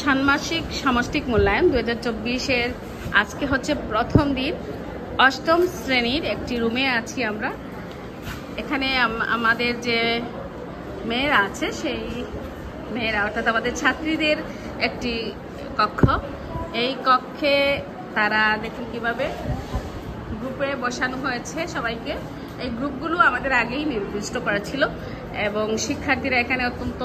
ষান্মাসিক সামষ্টিক মূল্যায়ন 2024-এর আজকে হচ্ছে প্রথম দিন। অষ্টম শ্রেণীর একটি রুমে আছি আমরা। এখানে আমাদের যে মেয়েরা আছে সেই মেয়েরা অর্থাৎ আমাদের ছাত্রীদের একটি কক্ষ। এই কক্ষে তারা দেখুন কিভাবে গ্রুপে বসানো হয়েছে সবাইকে। এই গ্রুপগুলো আমাদের আগেই নির্দিষ্ট করা ছিল এবং শিক্ষার্থীরা এখানে অত্যন্ত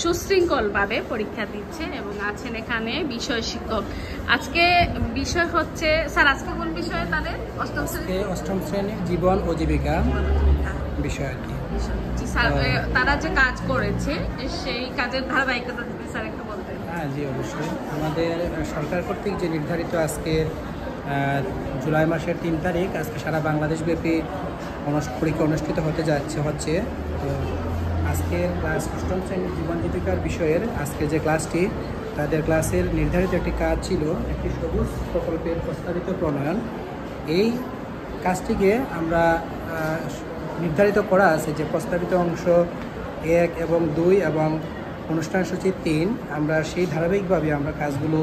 সুশৃঙ্খলভাবে পরীক্ষা দিচ্ছে এবং আছেন এখানে বিষয় শিক্ষক। আজকে বিষয় হচ্ছে স্যার, আজকে কোন বিষয়ে তাদের অষ্টম শ্রেণীর জীবন ও জীবিকা বিষয় আর কি। স্যার, তারা যে কাজ করেছে সেই কাজের ধারাবাহিকতা যদি স্যার একটু বলতেন। হ্যাঁ জি, অবশ্যই। আমাদের সরকার কর্তৃক যে নির্ধারিত আজকে জুলাই মাসের 3 তারিখ আজকে সারা বাংলাদেশব্যাপী পরীক্ষা অনুষ্ঠিত হচ্ছে। তো আজকের ক্লাস অষ্টম শ্রেণীর জীবন জীবিকার বিষয়ের আজকে যে ক্লাসটি, তাদের ক্লাসের নির্ধারিত একটি কাজ ছিল একটি সবুজ প্রকল্পের প্রস্তাবিত প্রণয়ন। এই কাজটিকে আমরা নির্ধারিত করা আছে যে প্রস্তাবিত অংশ 1 এবং 2 এবং অনুষ্ঠান সূচি 3, আমরা সেই ধারাবাহিকভাবে আমরা কাজগুলো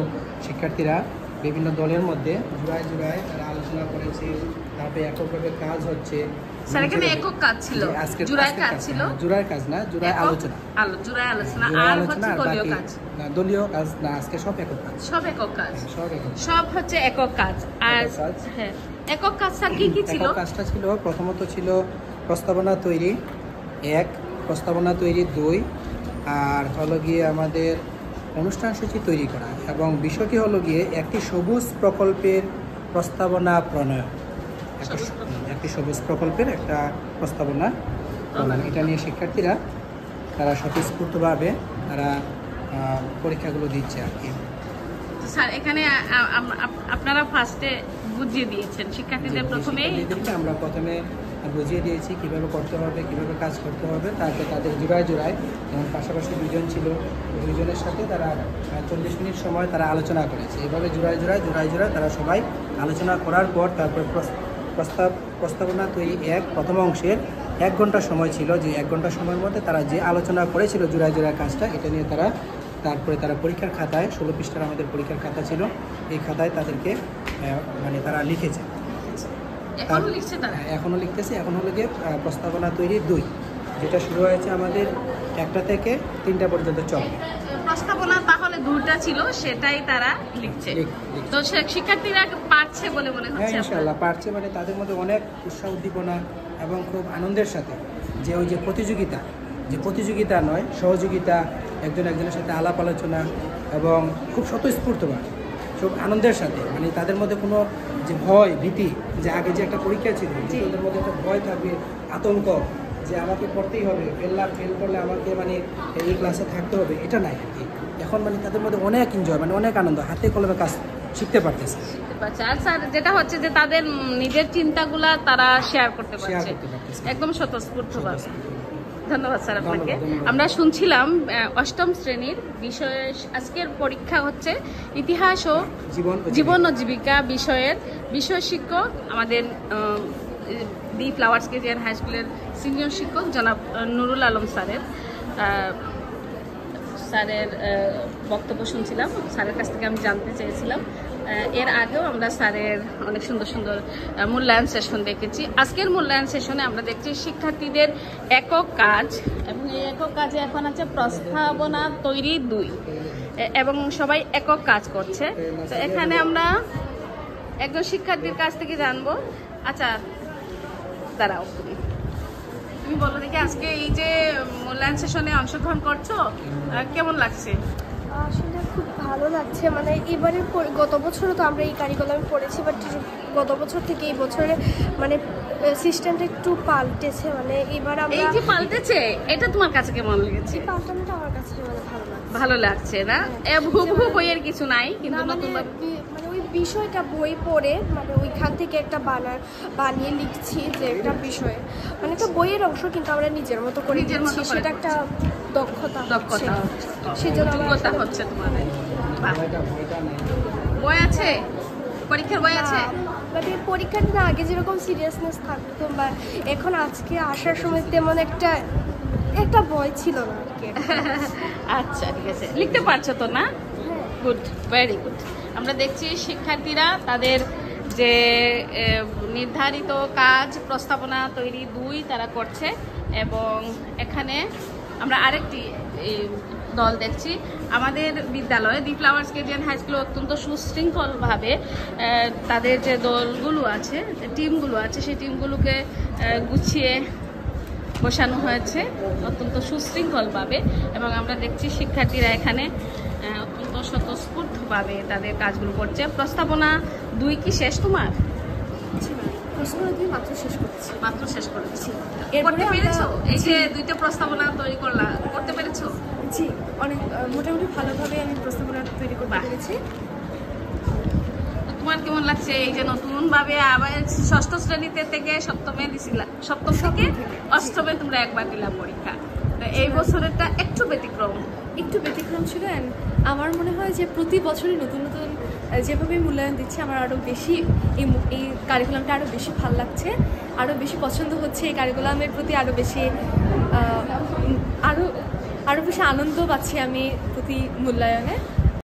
শিক্ষার্থীরা বিভিন্ন দলের মধ্যে জোড়ায় তারা আলোচনা করেছে। তারপরে এককভাবে কাজ হচ্ছে। স্যার, এখানে একক কাজ ছিল, জোড়ায় কাজ ছিল। জোড়ায় কাজ না, জোড়ায় আলোচনা। জোড়ায় আলোচনা আর হচ্ছে দলীয় কাজ। না, দলীয় কাজ না, আজকে সব একক কাজ। সব একক কাজ, সব হচ্ছে একক কাজ। আর হ্যাঁ, একক কাজ স্যার কি কি ছিল? একক কাজটা ছিল প্রথমত ছিল প্রস্তাবনা তৈরি 1, প্রস্তাবনা তৈরি 2, আর হলো গিয়ে আমাদের অনুষ্ঠান সূচি তৈরি করা এবং বিষয়টি হলো গিয়ে একটি সবুজ প্রকল্পের প্রস্তাবনা প্রণয়ন। একটি সবুজ প্রকল্পের একটা প্রস্তাবনা প্রণয়ন, এটা নিয়ে শিক্ষার্থীরা তারা স্বতঃস্ফূর্তভাবে তারা পরীক্ষাগুলো দিচ্ছে আর কি। স্যার, এখানে আপনারা ফার্স্টে বুঝিয়ে দিয়েছেন শিক্ষার্থীদের। আমরা প্রথমে বুঝিয়ে দিয়েছি কীভাবে করতে হবে, কীভাবে কাজ করতে হবে। তারপর তাদের জোড়ায় যেমন পাশাপাশি 2 জন ছিল, 2 জনের সাথে তারা 40 মিনিট সময় তারা আলোচনা করেছে। এভাবে জোড়ায় তারা সবাই আলোচনা করার পর তারপর প্রস্তাবনা তৈরি 1 প্রথম অংশের 1 ঘন্টা সময় ছিল। যে 1 ঘন্টা সময়ের মধ্যে তারা যে আলোচনা করেছিল জোড়ায় কাজটা, এটা নিয়ে তারপরে তারা পরীক্ষার খাতায় 16 পৃষ্ঠার আমাদের পরীক্ষার খাতা ছিল, এই খাতায় তাদেরকে তারা লিখেছে। এখনও লিখতেছে। এখন হলো গিয়ে প্রস্তাবনা তৈরি 2, যেটা শুরু হয়েছে আমাদের 1টা থেকে 3টা পর্যন্ত চলে। প্রস্তাবনা তাহলে 2টা ছিল, সেটাই তারা লিখছে। তো শিক্ষার্থীরা পারছে বলে মনে হচ্ছে? হ্যাঁ, ইনশাআল্লাহ পারছে। মানে তাদের মধ্যে অনেক উৎসাহ উদ্দীপনা এবং খুব আনন্দের সাথে যে ওই যে প্রতিযোগিতা নয়, সহযোগিতা, একজনের সাথে আলাপ আলোচনা এবং খুব স্বতঃস্ফূর্তভাবে খুব আনন্দের সাথে, মানে তাদের মধ্যে কোনো যে ভয় ভীতি, যে আগে যে একটা পরীক্ষা ছিল ওদের মধ্যে একটা ভয় থাকবে, আতঙ্ক যে আমাকে পড়তেই হবে, ফেল করলে আমাকে মানে এই ক্লাসে থাকতে হবে, এটা নাই আর কি। এখন মানে তাদের মধ্যে অনেক এনজয়, মানে অনেক আনন্দ, হাতে কলমে কাজ শিখতে পারতেছে। আর স্যার, যেটা হচ্ছে যে তাদের নিজের চিন্তাগুলা তারা শেয়ার করতে পারছে একদম স্বতঃস্ফূর্তভাবে। ধন্যবাদ স্যার আপনাকে। আমরা শুনছিলাম অষ্টম শ্রেণীর বিষয়ে আজকের পরীক্ষা হচ্ছে ইতিহাস ও জীবন ও জীবিকা বিষয়ের বিষয় শিক্ষক আমাদের দি ফ্লাওয়ার্স কেজি অ্যান্ড হাই স্কুলের সিনিয়র শিক্ষক জনাব নুরুল আলম স্যারের বক্তব্য শুনছিলাম। স্যারের কাছ থেকে আমি জানতে চেয়েছিলাম। এর আগেও আমরা স্যারের অনেক সুন্দর মূল্যায়ন সেশন দেখেছি। আজকের মূল্যায়ন সেশনে আমরা দেখছি শিক্ষার্থীদের একক কাজ, এবং এই একক কাজে এখন আছে প্রস্তাবনা তৈরি 2 এবং সবাই একক কাজ করছে। তো এখানে আমরা একজন শিক্ষার্থীর কাছ থেকে জানবো। আচ্ছা, দাঁড়াও, তুমি বলো দেখি, আজকে এই যে মূল্যায়ন সেশনে অংশগ্রহণ করছো, কেমন লাগছে? আসলে খুব ভালো লাগছে। মানে এবারে গত বছরও তো আমরা এই কারিকুলামে পড়েছি, বাট গত বছর থেকে এই বছরে মানে সিস্টেমটা একটু পাল্টেছে। মানে এবার আমরা এই যে পাল্টেছে, এটা তোমার কাছে কেমন লেগেছে? পাল্টানোটা আমার কাছে মানে ভালো লাগছে না? হুবহু বইয়ের কিছু নাই, কিন্তু নতুন মানে ওই বিষয়টা বই পড়ে মানে ওইখান থেকে একটা বানিয়ে লিখছি যে একটা বিষয়, মানে একটা বইয়ের অংশ, কিন্তু আমরা নিজের মতো করে লিখছি। সেটা একটা দক্ষতা সেজন্য হচ্ছে। তোমাদের বই আছে, পরীক্ষার বই আছে? মানে পরীক্ষাটা আগে যেরকম সিরিয়াসনেস থাকতো বা এখন আজকে আসার সময় তেমন একটা একটা ভয় ছিল না আর কি। আচ্ছা ঠিক আছে, লিখতে পারছো তো না? Good, very good. আমরা দেখছি শিক্ষার্থীরা তাদের যে নির্ধারিত কাজ প্রস্তাবনা তৈরি 2 তারা করছে, এবং এখানে আমরা আরেকটি দল দেখছি। আমাদের বিদ্যালয়ে দি ফ্লাওয়ার্স কেজিয়ান হাই স্কুলে অত্যন্ত সুশৃঙ্খলভাবে তাদের যে দলগুলো আছে, টিমগুলো আছে, সেই টিমগুলোকে গুছিয়ে বসানো হয়েছে অত্যন্ত সুশৃঙ্খলভাবে, এবং আমরা দেখছি শিক্ষার্থীরা এখানে অত্যন্ত স্বতঃস্ফূর্তভাবে তাদের কাজগুলো করছে। প্রস্তাবনা 2 কি শেষ তোমার? মাত্র শেষ করছি। মাত্র শেষ করেছি। করতে পেরেছো? এই যে 2টা প্রস্তাবনা তৈরি করতে পেরেছো? জি, অনেক মোটামুটি ভালোভাবে আমি প্রস্তাবনা তৈরি করতে পেরেছি। তোমার কেমন লাগছে এই যে নতুন ভাবে আবার 6ষ্ঠ শ্রেণীতে থেকে 7মে দিছিলা, 7ম থেকে 8মে তোমরা একবার দিলা পরীক্ষা, এই বছরেরটা একটু ব্যতিক্রম ছিল। অ্যান্ড আমার মনে হয় যে প্রতি বছরই নতুন নতুন যেভাবে মূল্যায়ন দিচ্ছে, আমার আরও বেশি এই কারিকুলামটা আরও বেশি ভালো লাগছে, আরও বেশি পছন্দ হচ্ছে। এই কারিকুলামের প্রতি আরও বেশি আরও বেশি আনন্দ পাচ্ছি আমি প্রতি মূল্যায়নে।